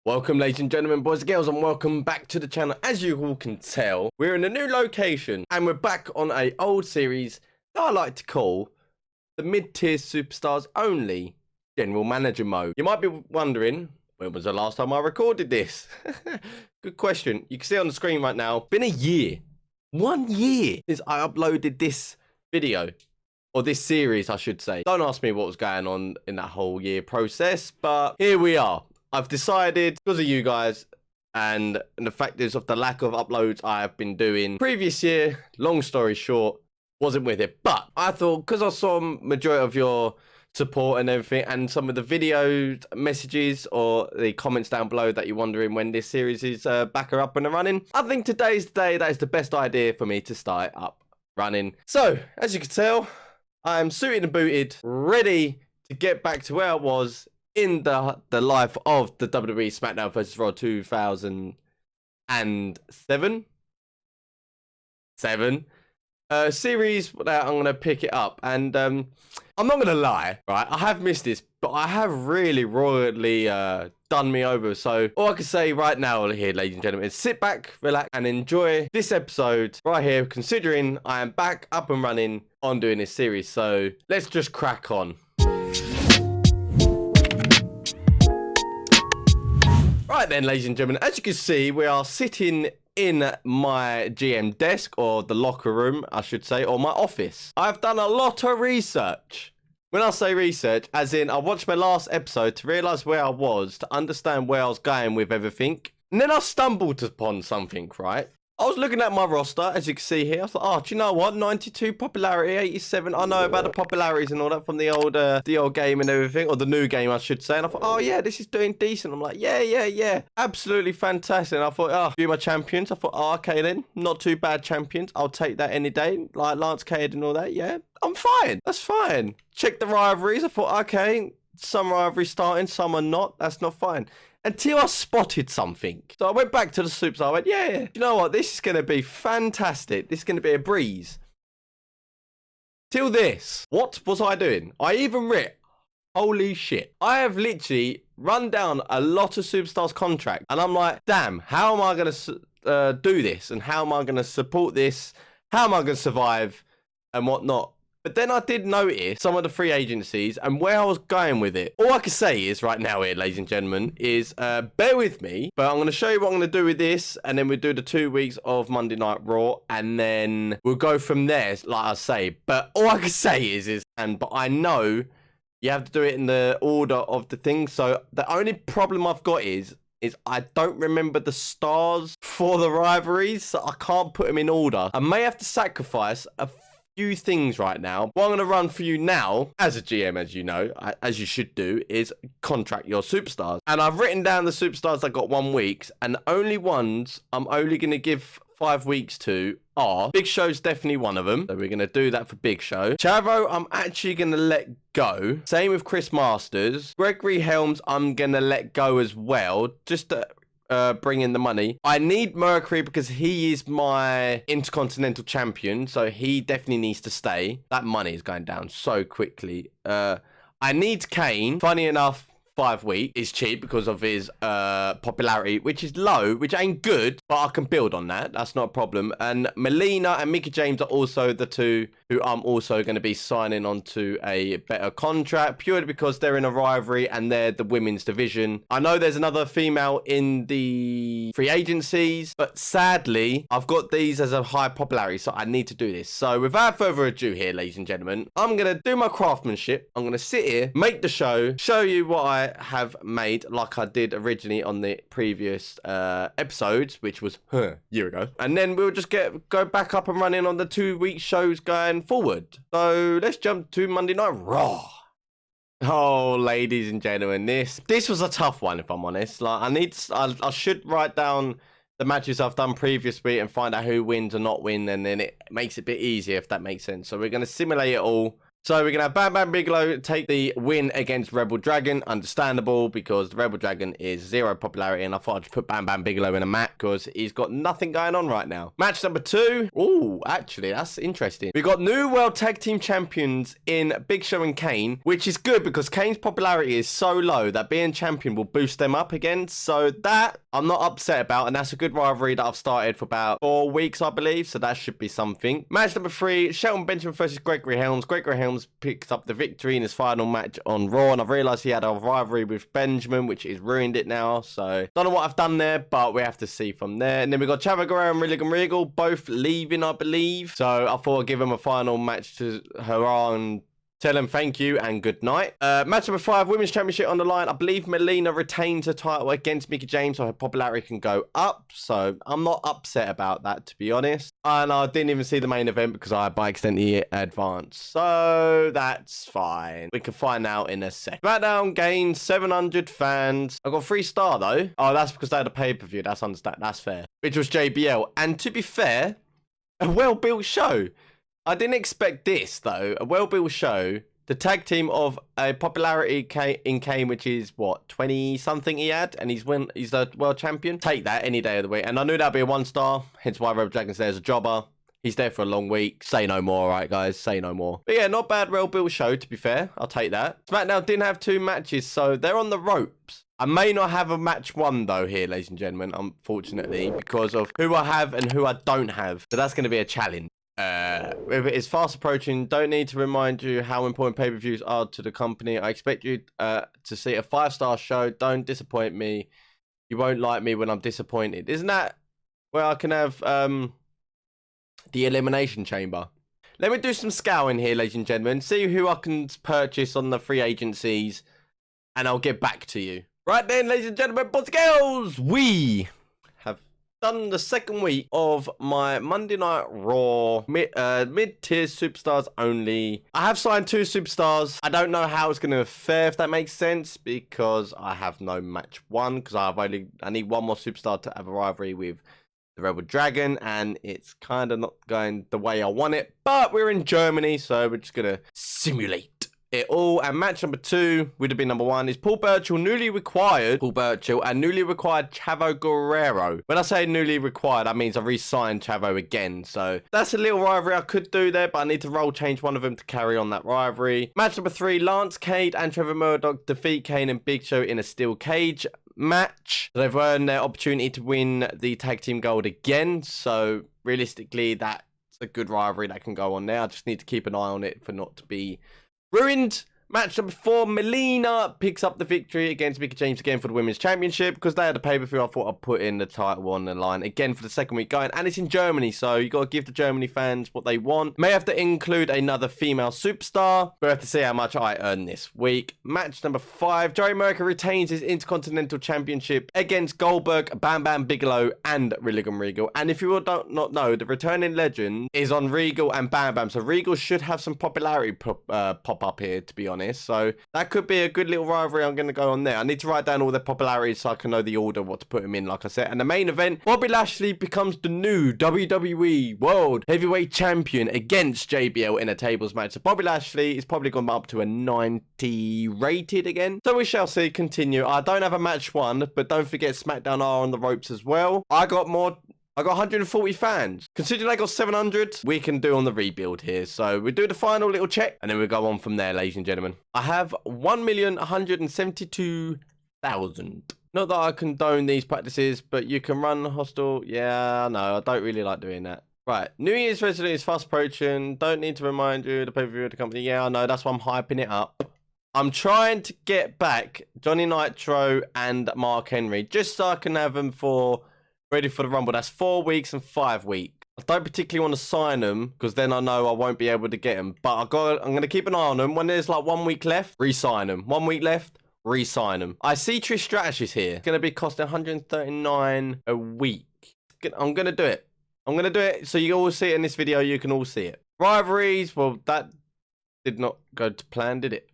Welcome, ladies and gentlemen, boys and girls, and welcome back to the channel. As you all can tell, we're in a new location, and we're back on a old series that I like to call the mid-tier superstars only general manager mode. You might be wondering, when was the last time I recorded this? Good question. You can see on the screen right now, been a year. 1 year since I uploaded this video. Or this series, I should say. Don't ask me what was going on in that whole year process, but here we are. I've decided, because of you guys, and the fact is of the lack of uploads I have been doing previous year, long story short, wasn't with it. But I thought, because I saw majority of your support and everything, and some of the video messages or the comments down below that you're wondering when this series is back or up and running, I think today's the day that is the best idea for me to start up running. So, as you can tell, I am suited and booted, ready to get back to where I was in the life of the WWE SmackDown vs. Raw 2007 series that I'm gonna pick it up. And I'm not gonna lie, right? I have missed this, but I have really royally done me over. So all I can say right now here, ladies and gentlemen, is sit back, relax, and enjoy this episode right here, considering I am back up and running on doing this series. So let's just crack on. Right then, ladies and gentlemen, as you can see, we are sitting in my GM desk, or the locker room, I should say, or my office. I've done a lot of research. When I say research, as in I watched my last episode to realise where I was, to understand where I was going with everything. And then I stumbled upon something, right? I was looking at my roster, as you can see here. I thought, oh, do you know what? 92 popularity, 87. I know about the popularities and all that from the old game and everything, or the new game, I should say. And I thought, oh yeah, this is doing decent. I'm like, yeah, absolutely fantastic. And I thought, oh, be my champions. I thought, oh, okay then, not too bad champions. I'll take that any day, like Lance Cade and all that. Yeah, I'm fine. That's fine. Check the rivalries. I thought, okay, some rivalries starting, some are not. That's not fine. Until I spotted something. So I went back to the soups. I went, yeah, you know what? This is going to be fantastic. This is going to be a breeze. Till this. What was I doing? I even writ, holy shit. I have literally run down a lot of superstars' contract. And I'm like, damn, how am I going to do this? And how am I going to support this? How am I going to survive? And whatnot. But then I did notice some of the free agencies and where I was going with it. All I can say is right now here, ladies and gentlemen, is bear with me. But I'm going to show you what I'm going to do with this. And then we'll do the 2 weeks of Monday Night Raw. And then we'll go from there, like I say. But all I can say is but I know you have to do it in the order of the things. So the only problem I've got is I don't remember the stars for the rivalries. So I can't put them in order. I may have to sacrifice a few things right now. What I'm going to run for you now, as a GM, as you know, as you should do, is contract your superstars. And I've written down the superstars that got 1 week, and the only ones I'm only going to give 5 weeks to are Big Show's definitely one of them. So we're going to do that for Big Show. Chavo, I'm actually going to let go. Same with Chris Masters. Gregory Helms, I'm going to let go as well, just to bring in the money. I need Mercury because he is my Intercontinental Champion, so he definitely needs to stay. That money is going down so quickly. I need Kane. Funny enough, 5 weeks is cheap because of his popularity, which is low, which ain't good, but I can build on that. That's not a problem. And Melina and Mickie James are also the two who I'm also going to be signing onto a better contract, purely because they're in a rivalry and they're the women's division. I know there's another female in the free agencies, but sadly, I've got these as a high popularity, so I need to do this. So without further ado here, ladies and gentlemen, I'm going to do my craftsmanship. I'm going to sit here, make the show, show you what I have made, like I did originally on the previous episodes, which was a year ago, and then we'll just go back up and running on the 2 week shows going forward. So let's jump to Monday Night Raw. Oh, ladies and gentlemen, this was a tough one, if I'm honest. Like I should write down the matches I've done previously and find out who wins or not win, and then it makes it a bit easier, if that makes sense. So we're going to simulate it all So we're going to have Bam Bam Bigelow take the win against Rebel Dragon. Understandable, because the Rebel Dragon is 0 popularity, and I thought I'd just put Bam Bam Bigelow in a match because he's got nothing going on right now. Match number 2. Ooh, actually, that's interesting. We've got new World Tag Team Champions in Big Show and Kane, which is good because Kane's popularity is so low that being champion will boost them up again. So that I'm not upset about, and that's a good rivalry that I've started for about 4 weeks, I believe. So that should be something. Match number 3, Shelton Benjamin versus Gregory Helms. Gregory Helms picked up the victory in his final match on Raw, and I've realised he had a rivalry with Benjamin, which has ruined it now. So don't know what I've done there, but we have to see from there. And then we've got Chavo Guerrero and Rilligan Regal both leaving, I believe. So I thought I'd give him a final match to hurrah and tell him thank you and good night. Match number 5, Women's Championship on the line. I believe Melina retains her title against Mickie James, so her popularity can go up. So I'm not upset about that, to be honest. And I didn't even see the main event because I, by extent, advanced. So that's fine. We can find out in a sec. SmackDown gained 700 fans. I got 3-star, though. Oh, that's because they had a pay-per-view. That's understand. That's fair. Which was JBL. And to be fair, a well-built show. I didn't expect this, though. A well-built show. The tag team of a popularity in Kane, which is, what, 20-something he had? And he's the world champion. Take that any day of the week. And I knew that'd be a 1-star. Hence why Rebel Dragon's there as a jobber. He's there for a long week. Say no more, all right, guys? Say no more. But yeah, not bad well-built show, to be fair. I'll take that. SmackDown didn't have 2 matches, so they're on the ropes. I may not have a match 1, though, here, ladies and gentlemen, unfortunately, because of who I have and who I don't have. So that's going to be a challenge. If it is fast approaching, don't need to remind you how important pay-per-views are to the company. I expect you to see a 5-star show. Don't disappoint me. You won't like me when I'm disappointed. Isn't that where I can have the Elimination Chamber? Let me do some scouting here, ladies and gentlemen. See who I can purchase on the free agencies, and I'll get back to you. Right then, ladies and gentlemen, boys and girls, we have done the 2nd week of my Monday Night Raw mid-tier superstars only. I have signed 2 superstars. I don't know how it's going to fare, if that makes sense, because I have no match 1, because I need 1 more superstar to have a rivalry with the Rebel Dragon, and it's kind of not going the way I want it. But we're in Germany, so we're just going to simulate it all. And match number 2 would have been number 1 is Paul Burchill, newly required Paul Burchill, and newly required Chavo Guerrero. When I say newly required, that means I re-signed Chavo again. So that's a little rivalry I could do there, but I need to role change one of them to carry on that rivalry. Match number 3, Lance Cade and Trevor Murdoch defeat Kane and Big Show in a steel cage match. They've earned their opportunity to win the tag team gold again. So realistically, that's a good rivalry that can go on there. I just need to keep an eye on it for not to be ruined. Match number 4, Melina picks up the victory against Mickie James again for the Women's Championship. Because they had a pay-per-view, I thought I'd put in the title on the line again for the 2nd week going. And it's in Germany, so you got to give the Germany fans what they want. May have to include another female superstar. We'll have to see how much I earn this week. Match number 5, Joey Mercer retains his Intercontinental Championship against Goldberg, Bam Bam Bigelow, and Rilligan Regal. And if you don't not know, the returning legend is on Regal and Bam Bam. So Regal should have some popularity pop up here, to be honest. So that could be a good little rivalry I'm going to go on there. I need to write down all their popularities so I can know the order, what to put them in, like I said. And the main event, Bobby Lashley becomes the new WWE World Heavyweight Champion against JBL in a tables match. So Bobby Lashley is probably gone up to a 90 rated again. So we shall see. Continue. I don't have a match 1, but don't forget SmackDown are on the ropes as well. I got 140 fans. Considering I got 700, we can do on the rebuild here. So we do the final little check, and then we go on from there, ladies and gentlemen. I have 1,172,000. Not that I condone these practices, but you can run hostile. Yeah, no, I don't really like doing that. Right, New Year's resolution is fast approaching. Don't need to remind you the pay-per-view of the company. Yeah, I know, that's why I'm hyping it up. I'm trying to get back Johnny Nitro and Mark Henry, just so I can have them ready for the Rumble. That's 4 weeks and 5 weeks. I don't particularly want to sign them because then I know I won't be able to get them. But I'm going to keep an eye on them. When there's like 1 week left, re-sign them. 1 week left, re-sign them. I see Trish Stratus here. It's going to be costing 139 a week. I'm going to do it. I'm going to do it so you all see it in this video. You can all see it. Rivalries, well, that did not go to plan, did it?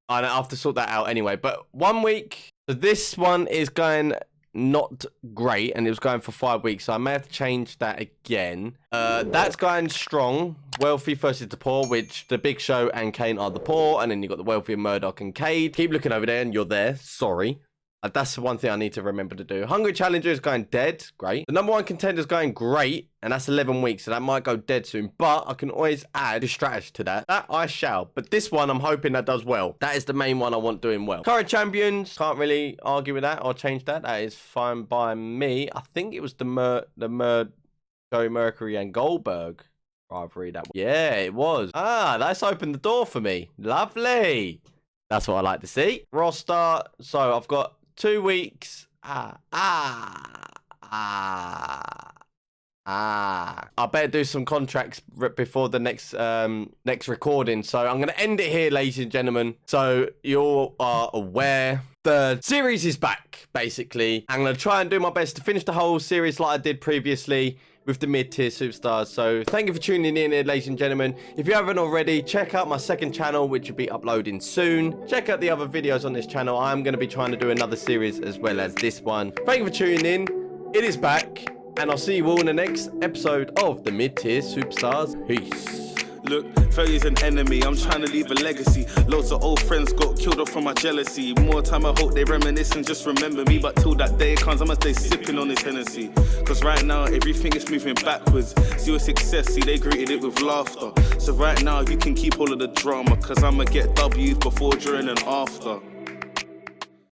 I have to sort that out anyway. But 1 week. So this one is going not great, and it was going for 5 weeks, so I may have to change that again. That's going strong. Wealthy versus the poor, which the Big Show and Kane are the poor. And then you got the Wealthy and Murdoch and Cade. Keep looking over there and you're there. Sorry. That's the one thing I need to remember to do. Hungry Challenger is going dead. Great. The number 1 contender is going great. And that's 11 weeks. So that might go dead soon. But I can always add a strategy to that. That I shall. But this one, I'm hoping that does well. That is the main one I want doing well. Current champions. Can't really argue with that or change that. That is fine by me. I think it was Joey Mercury and Goldberg rivalry. That one. Yeah, it was. Ah, that's opened the door for me. Lovely. That's what I like to see. Roster. So I've got 2 weeks. I better do some contracts before the next recording. So I'm going to end it here, ladies and gentlemen. So you all are aware. The series is back, basically. I'm going to try and do my best to finish the whole series like I did previously with the mid-tier superstars. So thank you for tuning in here, ladies and gentlemen. If you haven't already, check out my second channel, which will be uploading soon. Check out the other videos on this channel. I'm going to be trying to do another series as well as this one. Thank you for tuning in. It is back. And I'll see you all in the next episode of the Mid-Tier Superstars. Peace. Look, 30's an enemy, I'm trying to leave a legacy. Loads of old friends got killed off from my jealousy. More time I hope they reminisce and just remember me. But till that day comes, I must stay sipping on this Hennessy. Cause right now, everything is moving backwards. Zero success, see they greeted it with laughter. So right now, you can keep all of the drama. Cause I'ma get W's before, during and after.